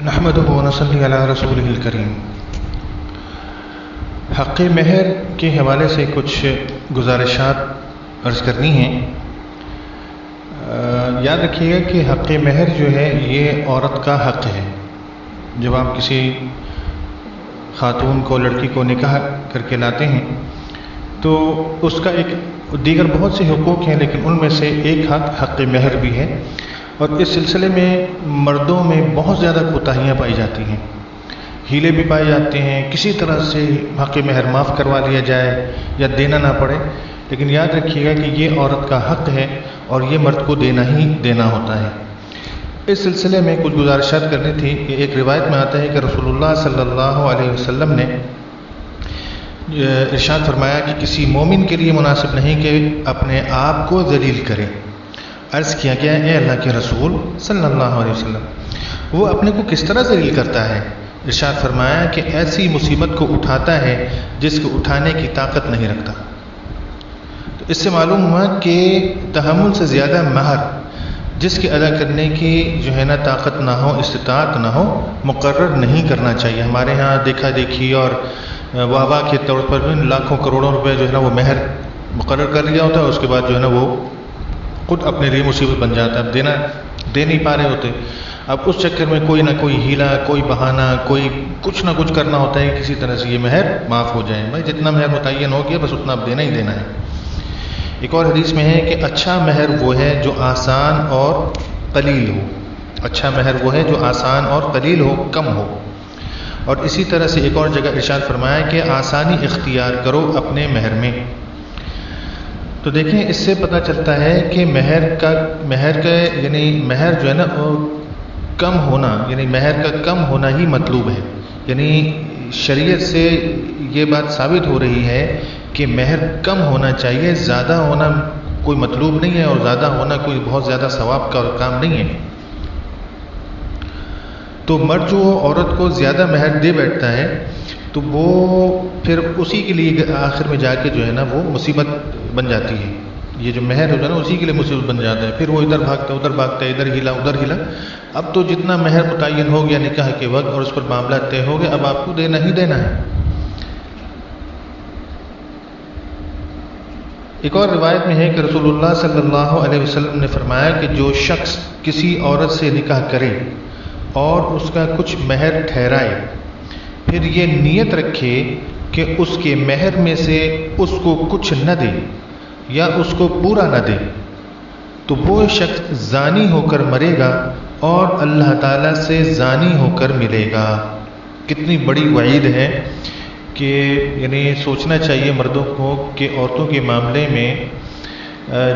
نحمده ونصلی علی رسولہ الکریم۔ حق مہر کے حوالے سے کچھ گزارشات عرض کرنی ہیں۔ یاد رکھیے گا کہ حق مہر جو ہے یہ عورت کا حق ہے۔ جب آپ کسی خاتون کو، لڑکی کو نکاح کر کے لاتے ہیں تو اس کا ایک دیگر بہت سے حقوق ہیں، لیکن ان میں سے ایک حق مہر بھی ہے، اور اس سلسلے میں مردوں میں بہت زیادہ کوتاہیاں پائی جاتی ہیں، ہیلے بھی پائے جاتے ہیں، کسی طرح سے حق مہر معاف کروا لیا جائے یا دینا نہ پڑے۔ لیکن یاد رکھیے گا کہ یہ عورت کا حق ہے اور یہ مرد کو دینا ہی دینا ہوتا ہے۔ اس سلسلے میں کچھ گزارشات کرنی تھی کہ ایک روایت میں آتا ہے کہ رسول اللہ صلی اللہ علیہ وسلم نے ارشاد فرمایا کہ کسی مومن کے لیے مناسب نہیں کہ اپنے آپ کو ذلیل کرے۔ عرض کیا گیا اے اللہ کے رسول صلی اللہ علیہ وسلم، وہ اپنے کو کس طرح ذلیل کرتا ہے؟ ارشاد فرمایا کہ ایسی مصیبت کو اٹھاتا ہے جس کو اٹھانے کی طاقت نہیں رکھتا۔ تو اس سے معلوم ہوا کہ تحمل سے زیادہ مہر جس کے ادا کرنے کی جو ہے نا طاقت نہ ہو، استطاعت نہ ہو، مقرر نہیں کرنا چاہیے۔ ہمارے ہاں دیکھا دیکھی اور واہ کے طور پر بھی لاکھوں کروڑوں روپے جو ہے نا وہ مہر مقرر کر لیا ہوتا ہے، اس کے بعد جو ہے نا وہ خود اپنے لیے مصیبت بن جاتا ہے، دے نہیں پا رہے ہوتے۔ اب اس چکر میں کوئی نہ کوئی ہیلا، کوئی بہانہ، کوئی کچھ نہ کچھ کرنا ہوتا ہے، کسی طرح سے یہ مہر معاف ہو جائے۔ بھائی جتنا مہر متعین ہو گیا بس اتنا اب دینا ہی دینا ہے۔ ایک اور حدیث میں ہے کہ اچھا مہر وہ ہے جو آسان اور قلیل ہو۔ اچھا مہر وہ ہے جو آسان اور قلیل ہو، کم ہو۔ اور اسی طرح سے ایک اور جگہ ارشاد فرمایا کہ آسانی اختیار کرو اپنے مہر میں۔ تو دیکھیں اس سے پتہ چلتا ہے کہ مہر کا یعنی مہر جو ہے نا کم ہونا، یعنی مہر کا کم ہونا ہی مطلوب ہے۔ یعنی شریعت سے یہ بات ثابت ہو رہی ہے کہ مہر کم ہونا چاہیے، زیادہ ہونا کوئی مطلوب نہیں ہے، اور زیادہ ہونا کوئی بہت زیادہ ثواب کا کام نہیں ہے۔ تو مرد جو عورت کو زیادہ مہر دے بیٹھتا ہے تو وہ پھر اسی کے لیے آخر میں جا کے جو ہے نا وہ مصیبت بن جاتی ہے۔ یہ جو مہر ہوتا ہے نا اسی کے لیے مصیبت بن جاتا ہے، پھر وہ ادھر بھاگتا ہے ادھر بھاگتا ہے، ادھر ہلا ادھر ہلا۔ اب تو جتنا مہر متعین ہو گیا نکاح کے وقت اور اس پر معاملہ طے ہو گیا، اب آپ کو دینا ہی دینا ہے۔ ایک اور روایت میں ہے کہ رسول اللہ صلی اللہ علیہ وسلم نے فرمایا کہ جو شخص کسی عورت سے نکاح کرے اور اس کا کچھ مہر ٹھہرائے، پھر یہ نیت رکھے کہ اس کے مہر میں سے اس کو کچھ نہ دے یا اس کو پورا نہ دے، تو وہ شخص زانی ہو کر مرے گا اور اللہ تعالیٰ سے زانی ہو کر ملے گا۔ کتنی بڑی وعید ہے کہ یعنی سوچنا چاہیے مردوں کو کہ عورتوں کے معاملے میں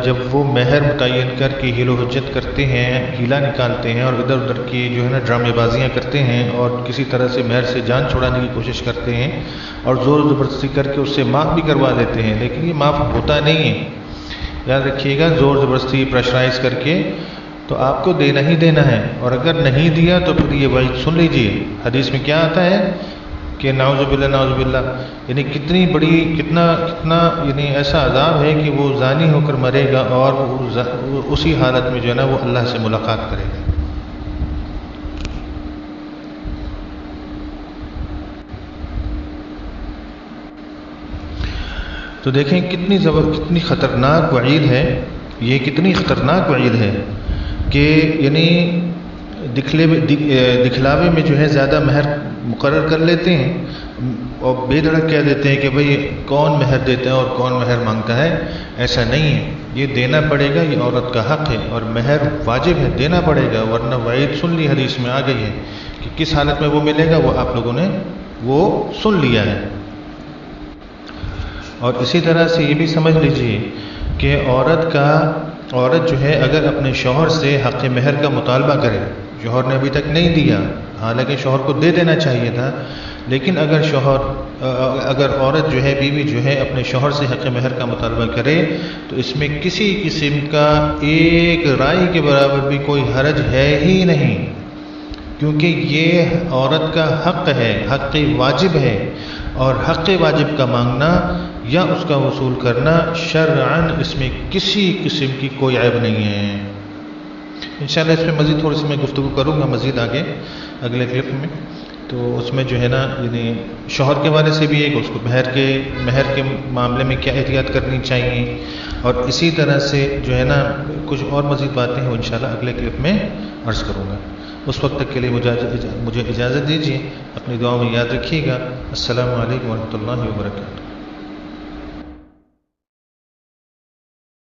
جب وہ مہر متعین کر کے حیل و حجت کرتے ہیں، ہیلا نکالتے ہیں اور ادھر ادھر کی جو ہے نا ڈرامے بازیاں کرتے ہیں اور کسی طرح سے مہر سے جان چھڑانے کی کوشش کرتے ہیں اور زور زبردستی کر کے اس سے معاف بھی کروا لیتے ہیں، لیکن یہ معاف ہوتا نہیں ہے۔ یاد رکھیے گا زور زبردستی پریشرائز کر کے تو آپ کو دینا ہی دینا ہے، اور اگر نہیں دیا تو پھر یہ وعید سن لیجئے۔ حدیث میں کیا آتا ہے کہ نعوذ باللہ نعوذ باللہ، یعنی کتنی بڑی کتنا یعنی ایسا عذاب ہے کہ وہ زانی ہو کر مرے گا اور اسی حالت میں جو ہے نا وہ اللہ سے ملاقات کرے گا۔ تو دیکھیں کتنی خطرناک وعید ہے یہ، کتنی خطرناک وعید ہے کہ یعنی دکھلاوے میں جو ہے زیادہ مہر مقرر کر لیتے ہیں اور بے دھڑک کہہ دیتے ہیں کہ بھئی کون مہر دیتا ہے اور کون مہر مانگتا ہے۔ ایسا نہیں ہے، یہ دینا پڑے گا، یہ عورت کا حق ہے اور مہر واجب ہے، دینا پڑے گا، ورنہ وعید سن لی، حدیث میں آ گئی ہے کہ کس حالت میں وہ ملے گا وہ آپ لوگوں نے وہ سن لیا ہے۔ اور اسی طرح سے یہ بھی سمجھ لیجئے کہ عورت جو ہے اگر اپنے شوہر سے حق مہر کا مطالبہ کرے، شوہر نے ابھی تک نہیں دیا، حالانکہ شوہر کو دے دینا چاہیے تھا، لیکن اگر عورت جو ہے بیوی جو ہے اپنے شوہر سے حق مہر کا مطالبہ کرے تو اس میں کسی قسم کا ایک رائی کے برابر بھی کوئی حرج ہے ہی نہیں، کیونکہ یہ عورت کا حق ہے، حق واجب ہے، اور حق واجب کا مانگنا یا اس کا وصول کرنا شرعاً اس میں کسی قسم کی کوئی عیب نہیں ہے۔ انشاءاللہ اس میں مزید تھوڑی سی میں گفتگو کروں گا مزید آگے اگلے کلپ میں. تو اس میں جو ہے نا یعنی شوہر کے بارے سے بھی ایک اس کو مہر کے معاملے میں کیا احتیاط کرنی چاہیے، اور اسی طرح سے جو ہے نا کچھ اور مزید باتیں ہیں انشاءاللہ اگلے کلپ میں عرض کروں گا. اس وقت تک کے لیے مجھے اجازت دیجیے. اپنی دعاؤں میں یاد رکھیے گا. السلام علیکم ورحمۃ اللہ وبرکاتہ.